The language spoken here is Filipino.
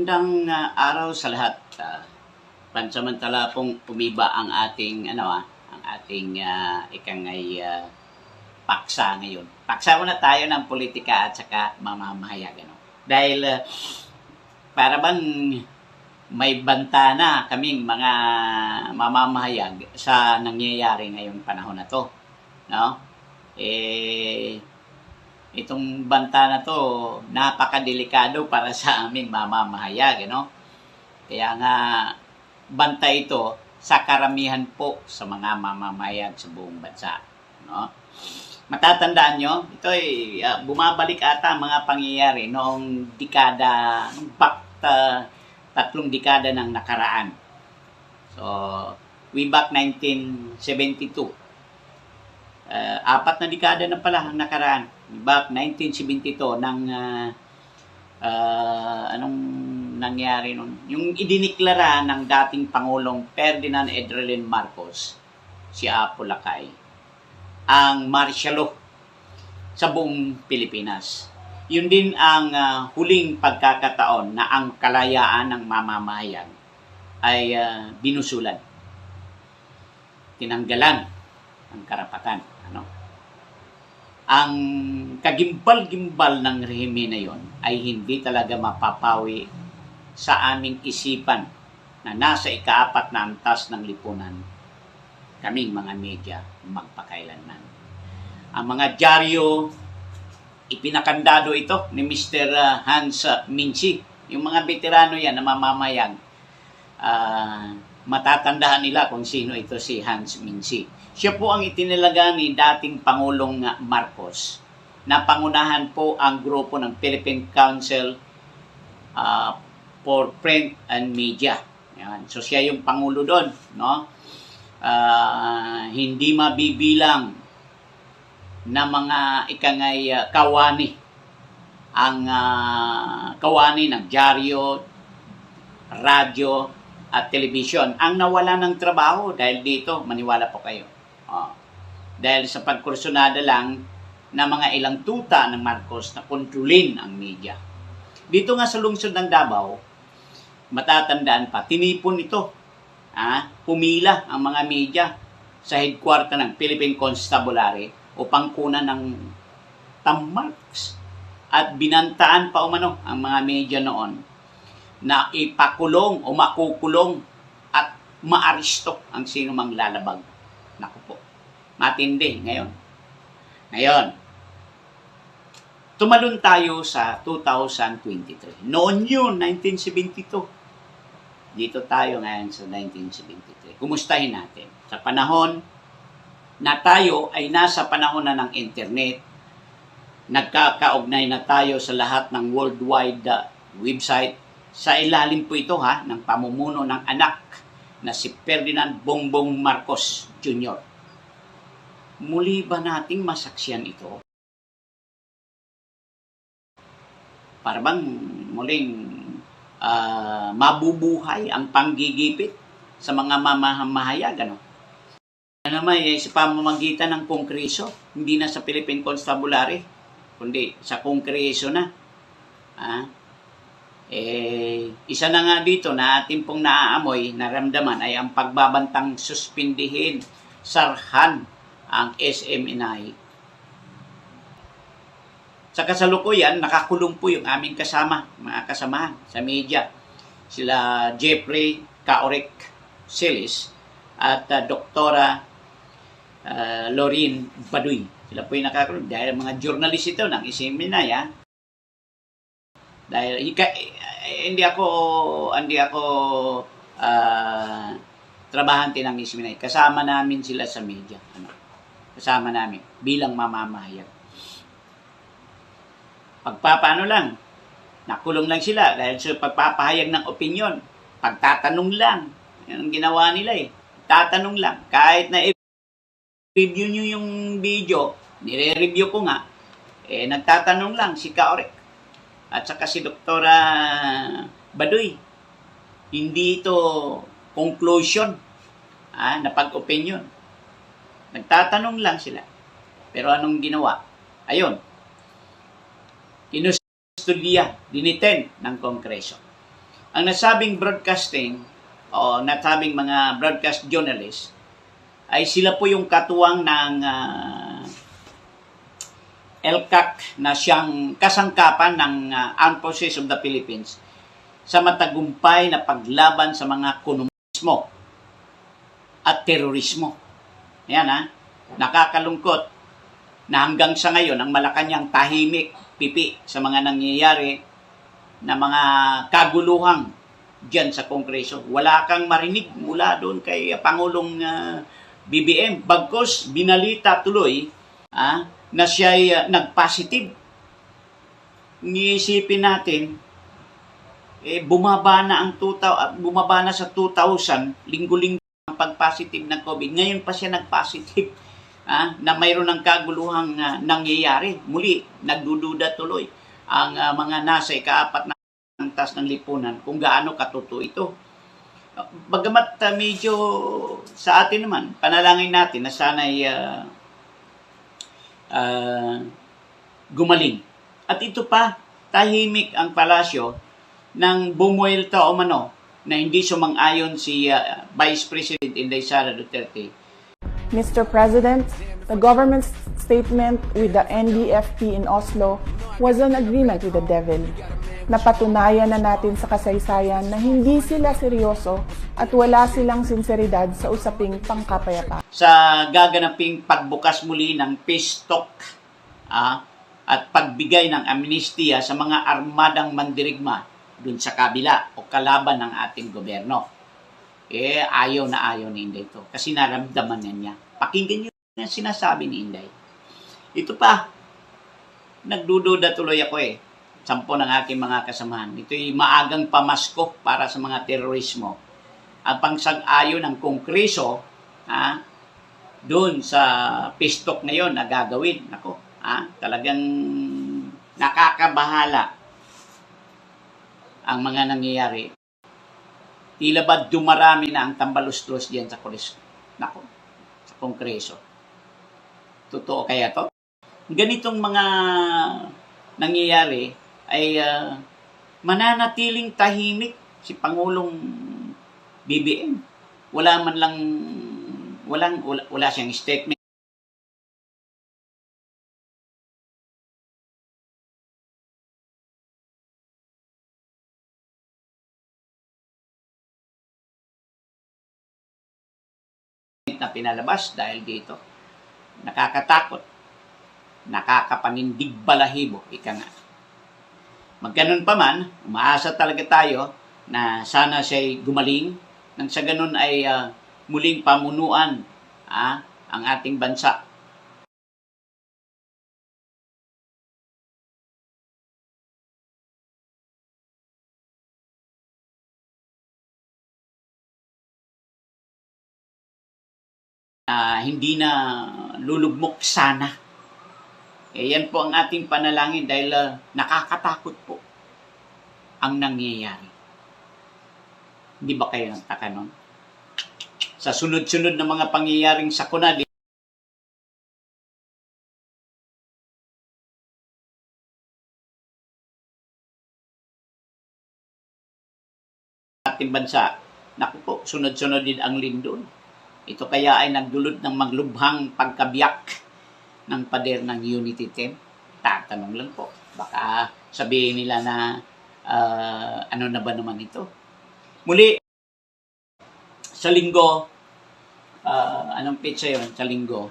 Magandang araw sa lahat. Pansamantala pong umiba ang ating paksa ngayon. Paksa muna tayo ng politika at saka mamamahayag, Dahil para bang may banta na kaming mga mamamahayag sa nangyayari ngayong panahon na to, no? Itong banta na to, napakadelikado para sa aming mamamahayag, Kaya nga, banta ito sa karamihan po sa mga mamamahayag sa buong bansa, Matatandaan nyo, ito ay bumabalik ata mga pangyayari noong tatlong dekada ng nakaraan. So, way back 1972. Apat na dekada na pala ang nakaraan. Back 1972 anong nangyari nun? Yung idiniklara ng dating Pangulong Ferdinand Edrelin Marcos, si Apo Lakay, ang martial law sa buong Pilipinas. Yun din ang huling pagkakataon na ang kalayaan ng mamamahayag ay binusulan. Tinanggalan ang karapatan. Ang kagimbal-gimbal ng rehime na yon ay hindi talaga mapapawi sa aming isipan na nasa ika-4 na antas ng lipunan, kaming mga media magpakailanman. Ang mga dyaryo, ipinakandado ito ni Mr. Hans Mincy. Yung mga veterano yan na mamamayag, matatandaan nila kung sino ito si Hans Mincy. Siya po ang itinilaga ni dating Pangulong Marcos na pangunahan po ang grupo ng Philippine Council for Print and Media. Yan. So siya yung Pangulo doon, hindi mabibilang na mga kawani ang kawani ng dyaryo, radyo at television ang nawala ng trabaho dahil dito, maniwala po kayo. Dahil sa pagkursunada lang na mga ilang tuta ng Marcos na kontrolin ang media. Dito nga sa lungsod ng Davao, matatandaan pa, tinipon ito. Pumila ang mga media sa headquarter ng Philippine Constabulary upang kunan ng tamarks at binantaan pa umano ang mga media noon na ipakulong o makukulong at maaresto ang sino mang lalabag. Naku po, matindi ngayon. Tumalon tayo sa 2023. Noon yun, 1972. Dito tayo ngayon sa 1973. Kumustahin natin? Sa panahon na tayo ay nasa panahon na ng internet, nagkakaugnay na tayo sa lahat ng worldwide website. Sa ilalim po ito ng pamumuno ng anak na si Ferdinand Bongbong Marcos Jr. Muli ba nating masaksiyan ito? Para bang muling mabubuhay ang panggigipit sa mga mamamahayag, may sa pamamagitan ng Kongreso, hindi na sa Philippine Constabulary, kundi sa Kongreso na. Isa na nga dito na ating pong naaamoy, naramdaman ay ang pagbabantang suspindihin, sarhan ang SMNI. Sa kasalukuyan, nakakulong po yung aming mga kasamahan sa media. Sila Jeffrey Kaorek Celis at Doktora Lorin Baduy. Sila po yung nakakulong dahil mga journalist ito ng SMNI, Dahil hindi ako trabahante ng SMNI. Kasama namin sila sa media. Kasama namin bilang mamamahayag. Pagpapaano lang, nakulong lang sila dahil sa pagpapahayag ng opinyon. Pagtatanong lang. Yan ang ginawa nila Tatanong lang. Kahit na i-review nyo yung video, nire-review ko nga, nagtatanong lang si Kaorek at saka si Doktora Baduy. Hindi ito conclusion na pag-opinion. Nagtatanong lang sila. Pero anong ginawa? Ayun, kinustudya, diniten ng Kongreso. Ang nasabing broadcasting o nasabing mga broadcast journalists ay sila po yung katuwang ng LCAC na siyang kasangkapan ng Armed Forces of the Philippines sa matagumpay na paglaban sa mga komunismo at terorismo. Yan nakakalungkot na hanggang sa ngayon ang Malacanang tahimik, pipi sa mga nangyayari na mga kaguluhang diyan sa Kongreso. Wala kang marinig mula doon kay Pangulong BBM. Bagkos binalita tuloy na siya nag-positive. Iisipin natin, bumaba na sa 2,000, linggo-linggo ang pag-positive ng COVID. Ngayon pa siya nag-positive na mayroon ng kaguluhang nangyayari. Muli, nagdududa tuloy ang mga nasa ikaapat na tas ng lipunan kung gaano katotoo ito. Bagamat medyo sa atin naman, panalangin natin na sana'y gumaling. At ito pa, tahimik ang palasyo nang bumuelta o mano na hindi sumang-ayon si Vice President Inday Sara Duterte. Mr. President, the government's statement with the NDFP in Oslo was an agreement with the devil. Napatunayan na natin sa kasaysayan na hindi sila seryoso at wala silang sinseridad sa usaping pangkapayapaan. Sa gaganaping pagbukas muli ng peace talk at pagbigay ng amnestiya sa mga armadang mandirigma dun sa kabila o kalaban ng ating gobyerno. Ayaw na ayaw ni Inday ito kasi naramdaman niya. Pakinggan niyo yung sinasabi ni Inday. Ito pa, nagdududa tuloy ako 10 ng aking mga kasamahan. Ito'y maagang pamasko para sa mga terorismo. Ang pangsang-ayon ng Kongreso doon sa peace talk na yun na gagawin. Talagang nakakabahala ang mga nangyayari. Tila ba dumarami na ang tambalustos diyan sa sa Kongreso. Totoo kaya to? Ganitong mga nangyayari ay mananatiling tahimik si Pangulong BBM. Wala man lang wala siyang statement na pinalabas dahil dito. Nakakatakot. Nakakapanindig balahibo. Ika nga. Magganon pa man, umaasa talaga tayo na sana siya'y gumaling nang sa ganun ay muling pamunuan ang ating bansa. Hindi na lulugmok sana. Yan po ang ating panalangin dahil nakakatakot po ang nangyayari. Hindi ba kayo nagtaka nun? Sa sunod-sunod na mga pangyayaring sakuna, ating bansa, naku po, sunod-sunod din ang lindol. Ito kaya ay nagdulot ng maglubhang pagkabiyak ng pader ng Unity Team. Tatanong lang po. Baka sabihin nila na ano na ba naman ito? Muli, sa linggo, anong petsa yun? Sa linggo,